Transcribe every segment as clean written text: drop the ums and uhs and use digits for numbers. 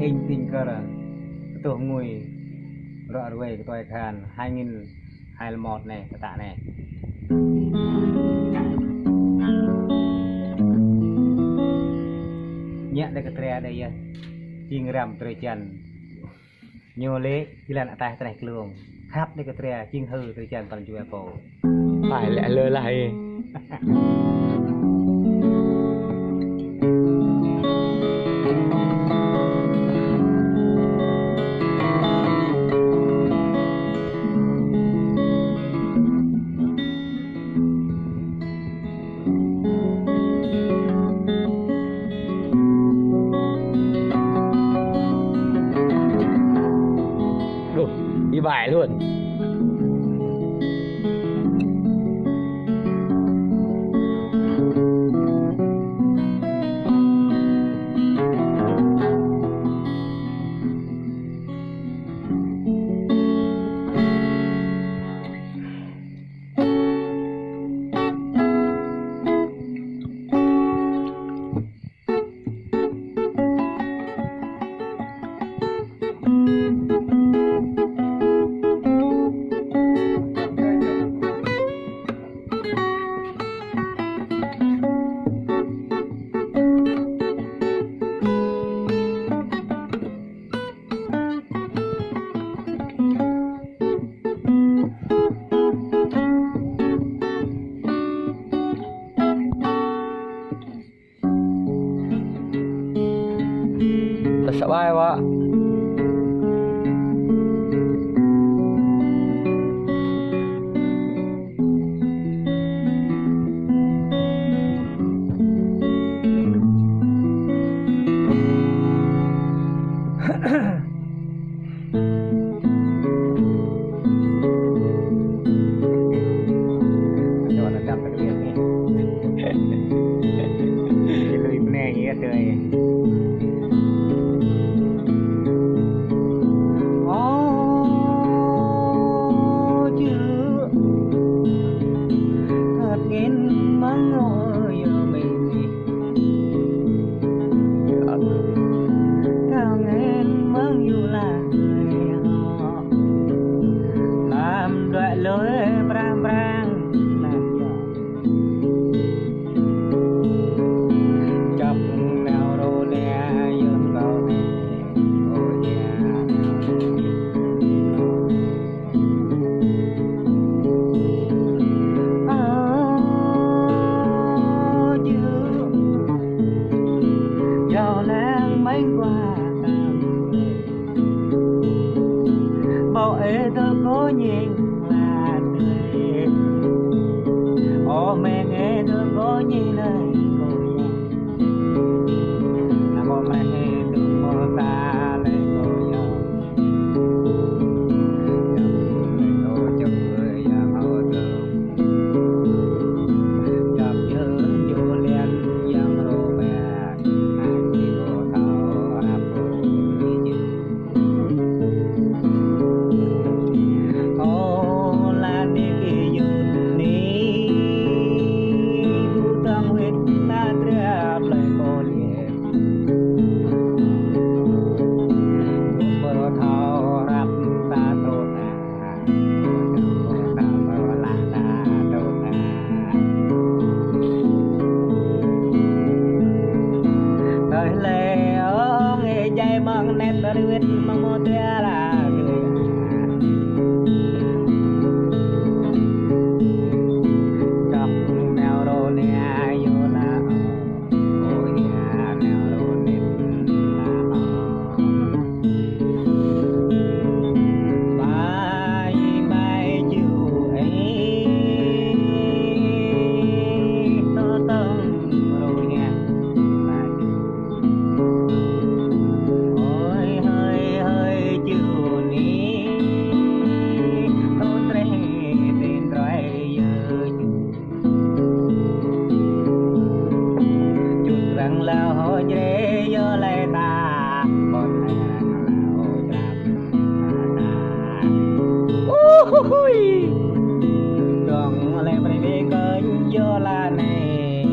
in tình cờ tổ ngồi rõ rồi cái tôi khan 2021 này cái tạ này nhẹ đây cái tre đây chiên rằm tre chân nhiều lệ chỉ là tại này luồng khắp đây cái tre chiên hư tre chân toàn chùa phổ phải lẽ lơ lại đi bài luôn. Sợ bay quá. cho nó đâm cái việc này cái lưỡi này như thế có nhìn là tươi ô mẹ nghe đứa có nhìn này cô ya là một mẹ nghe đứa mơ ta lấy cô ya lấy cô cho người ya hậu thơm gặp nhớ vô liền yang rô mẹ anh đi cô thao áp cô đi như mang nét duit mang model là người cặp neo đồ nè vô là ôi neo đồ nít là bài bài chiều ấy tơ tâm rồi nghe đường lên bên đi cơn gió là này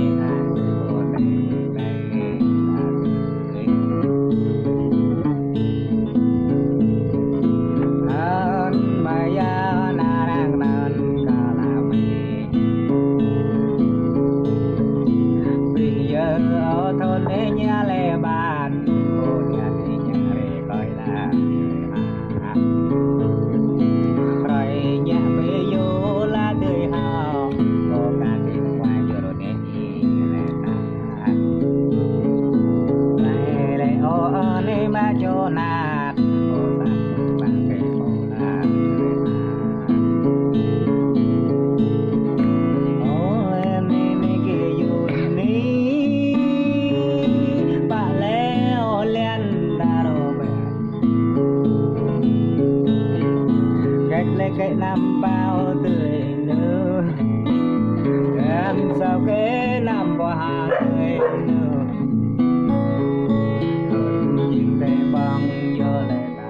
cho nát ô sạc bằng cái ô là người mà ô em đi kia yun ni ba leo len đà rô bè cách lấy cái năm bao tươi nữa em sao cái năm bao hà tươi nữa nhìn thấy bằng vô lại ta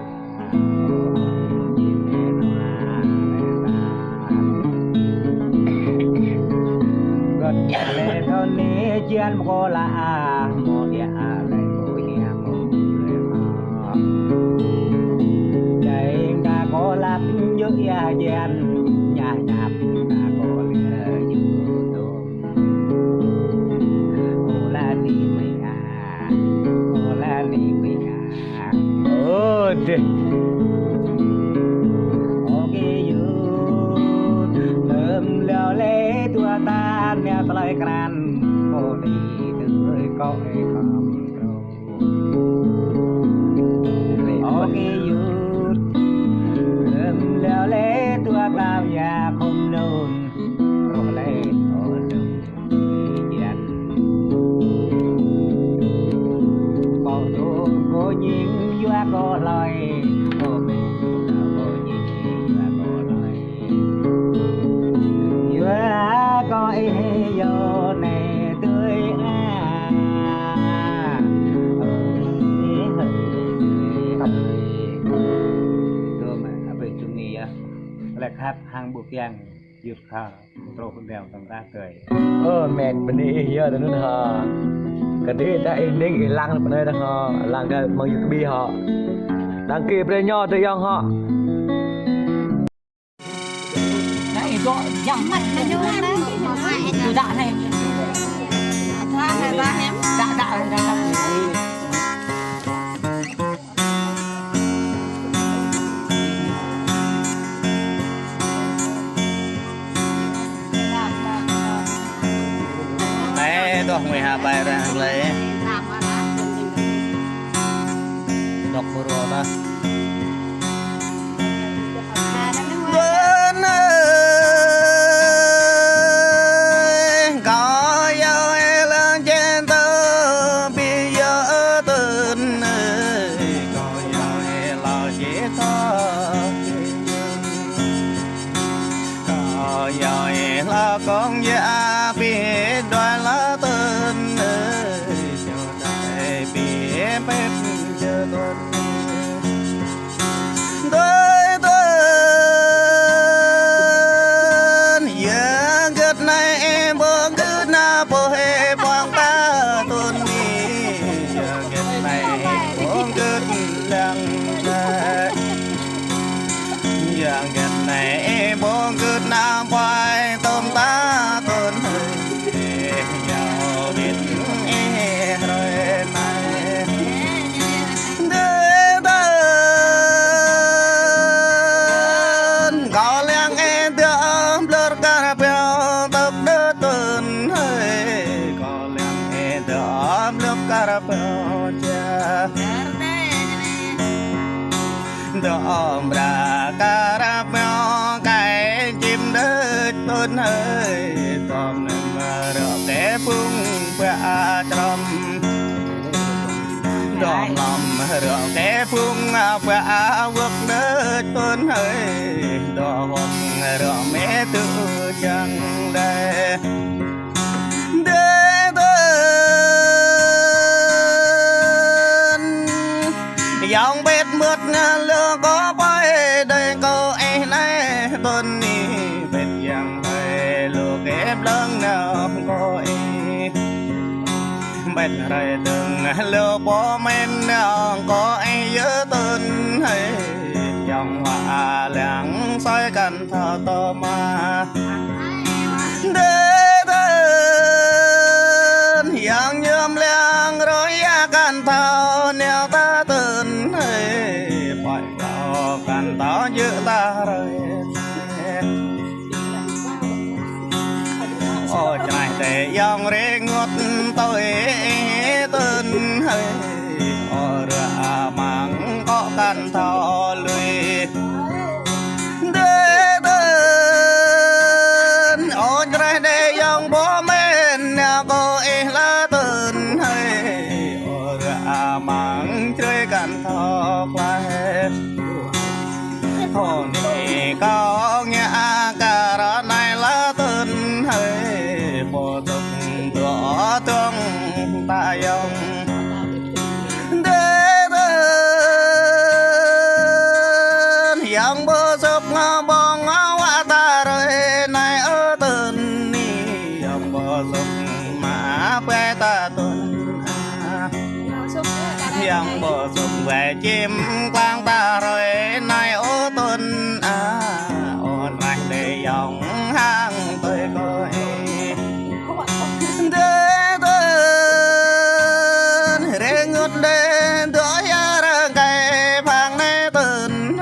nhìn thấy hoa lại ta gật nhà lệ thôn ní chiên một cô lạ một nhà lại cô nhà một người họ chạy cả cô lắp giữa nhà gian nhà nhạc cả cô lừa giữa đồ cô là đi mình à cô là đi mình à Ồ đi. ok you thơm leo lê tua ta neo tơi cran cô đi tới coi không đâu ok you thơm leo lê tua tao và không nôn rồi lên ở đường dần bao đồ cô nhìn doa cô lời cô mình cô nhìn doa cô lời doa có ý vô này tươi à tôi mà về chung nghỉ á lại khát hàng buộc giang dược khờ trộn con đèo tầm ta cười Men benih ya dan ha. Kadi ta ini ilang benar dah ha. Lang ke mang yubi ha. Lang ke prenyo tu yang ha. Này rõ nhắm mắt là như thế đấy. Từ đạn này. Đạn này ba em. Đạn này. Đấy, tôi không hạ bài ra lấy đọc bồ rùa ta Vân ơi có dâu lên trên tơ bây giờ tên ơi có dâu lo chỉ có dâu là con già biết đoan lá tên ơi cho đại biết bếp cho tuần giờ gật này em bơ cứ na bơ hê quang ta tuần đi giờ gật này bơ cứ lăng ta giờ gật này em bơ cứ na quay tôm ta tuần giàu biết em rồi này có lẽ em đơm lợt cả bèo tập đỡ tuần hơi có lẽ em đơm lợt cả bèo cha đơm ra cả bèo cái chim đỡ tuần hơi tôm mà rửa cái phung bạ trầm đỏ lòng rửa cái phung bạ vượt đỡ tuần hơi đỏ hộp rửa mẹ tự chẳng đây để tên dòng bếp mượt lửa có bay đây câu ấy này tuần đi bếp giang bay lửa kép lưng nào có ấy bên đây đừng lừa bỏ men có ai nhớ tên hay dòng hoa lặng soi cành thờ tơ ma để tên yang nhôm leng rồi cành thờ neo ta tên hay phải vào cành tao giữ ta rồi ôi trời để dòng rê ngọt tôi tên hơi ôi ra mà miệng chơi cạn thọ lại thôn này có nghe cả ra này lá tên hơi bộ tục đỏ tương ta dòng yang bơ sập ngã bong ngã hoa ta rồi này ở tên ni yang bơ sập mà pe ta tuần yang bơ sập về chim quang ta rồi này ở tên ôn lại để dòng hang tôi coi để tên để ngất lên đôi ra cây phang này tên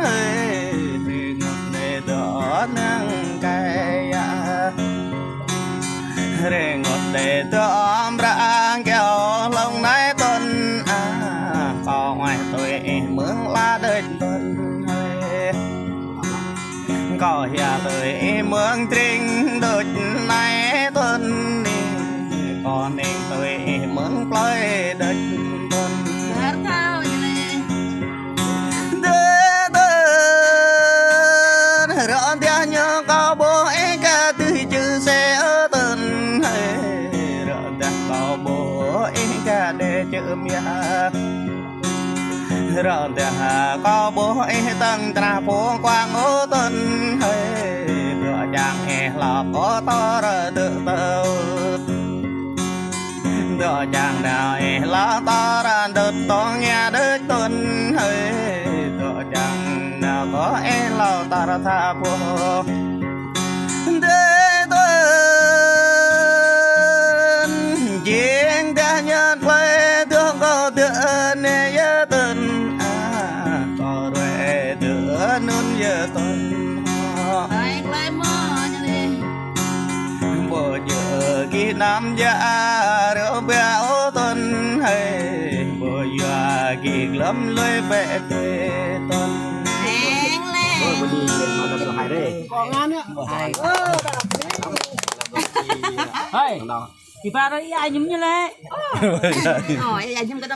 nang kaya re ngọt để tóm ra kẹo lông nái tuần có ngoài tôi mướn lá đời tuần có nhà tôi mướn trinh đợt này tuần còn nên tôi mướn plei đợt tuần rõ tia nhớ có bố ấy ca từ chữ xe ở tên rõ tia có bố ấy ca để chữ mía rõ tia có bố ấy tăng tra phố quang ở tên rõ chàng hè là có to rồi tự tâu rõ chàng nào là to ra đợt to nghe đợt tuần rõ chàng nào có em lao ta ra tha phố để tuần chuyện ta nhận quay thương có tựa nè nhớ tuần có rồi tựa nun nhớ tuần bộ giờ khi nam gia rượu béo tuần bộ giờ khi lắm lối bể tê tuần Hey, kita ada ayam như này. Hỏi ayam cái